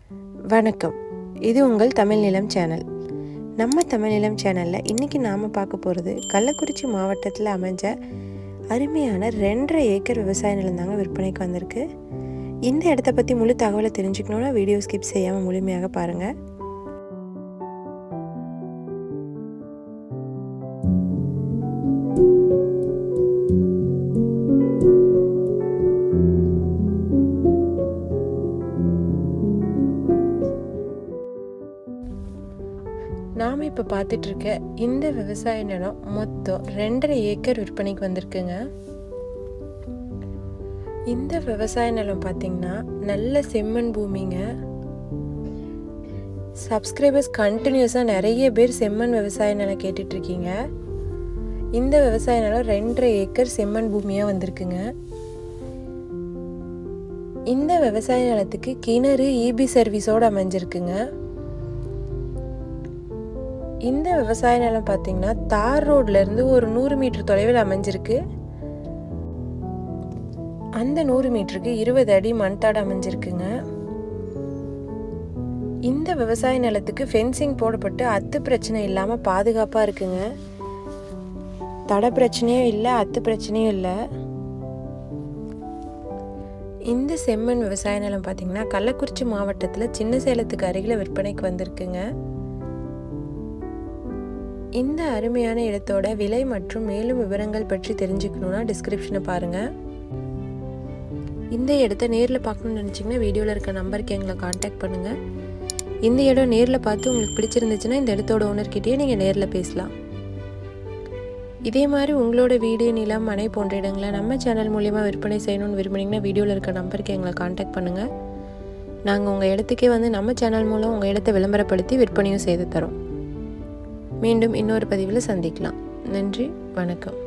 வணக்கம். இது உங்கள் தமிழ் நிலம் சேனல். நம்ம தமிழ் நிலம் சேனலில் இன்றைக்கி நாம் பார்க்க போகிறது கள்ளக்குறிச்சி மாவட்டத்தில் அமைஞ்ச அருமையான 2.5 ஏக்கர் விவசாய நிலம் தாங்க விற்பனைக்கு வந்திருக்கு. இந்த இடத்த பற்றி முழு தகவலை தெரிஞ்சுக்கணுன்னா வீடியோ ஸ்கிப் செய்யாமல் முழுமையாக பாருங்கள். நாம் இப்போ பார்த்துட்ருக்க இந்த விவசாய நிலம் மொத்தம் 2.5 ஏக்கர் விற்பனைக்கு வந்திருக்குங்க. இந்த விவசாய நிலம் பார்த்திங்கன்னா நல்ல செம்மண் பூமிங்க. சப்ஸ்கிரைபர்ஸ் கண்டினியூஸாக நிறைய பேர் செம்மண் விவசாய நிலம் கேட்டுட்ருக்கீங்க. இந்த விவசாய நிலம் 2.5 ஏக்கர் செம்மண் பூமியாக வந்திருக்குங்க. இந்த விவசாய நிலத்துக்கு கிணறு இபி சர்வீஸோடு அமைஞ்சிருக்குங்க. இந்த விவசாய நிலம் பார்த்தீங்கன்னா தார் ரோட்லேருந்து ஒரு 100 மீட்டர் தொலைவில் அமைஞ்சிருக்கு. அந்த 100 மீட்டருக்கு 20 அடி மண்தாடு அமைஞ்சிருக்குங்க. இந்த விவசாய நிலத்துக்கு ஃபென்சிங் போடப்பட்டு அத்து பிரச்சனை இல்லாமல் பாதுகாப்பாக இருக்குங்க. தடை பிரச்சனையும் இல்லை, அத்து பிரச்சனையும் இல்லை. இந்த செம்மண் விவசாய நிலம் பார்த்தீங்கன்னா கள்ளக்குறிச்சி மாவட்டத்தில் சின்ன சேலத்துக்கு அருகில் விற்பனைக்கு வந்திருக்குங்க. இந்த அருமையான இடத்தோட விலை மற்றும் மேலும் விவரங்கள் பற்றி தெரிஞ்சுக்கணுன்னா டிஸ்கிரிப்ஷனை பாருங்கள். இந்த இடத்த நேரில் பார்க்கணுன்னு நினச்சிங்கன்னா வீடியோவில் இருக்க நம்பருக்கு எங்களை காண்டாக்ட் பண்ணுங்கள். இந்த இடம் நேரில் பார்த்து உங்களுக்கு பிடிச்சிருந்துச்சுன்னா இந்த இடத்தோட ஓனர்கிட்டயே நீங்கள் நேரில் பேசலாம். இதே மாதிரி உங்களோட வீடு, நிலம், மனை போன்ற இடங்களை நம்ம சேனல் மூலிமா விற்பனை செய்யணும்னு விரும்புனீங்கன்னா வீடியோவில் இருக்க நம்பருக்கு எங்களை காண்டாக்ட் பண்ணுங்கள். நாங்கள் உங்கள் இடத்துக்கே வந்து நம்ம சேனல் மூலம் உங்கள் இடத்தை விளம்பரப்படுத்தி விற்பனையும் செய்து தரோம். மீண்டும் இன்னொரு பதிவில் சந்திக்கலாம். நன்றி, வணக்கம்.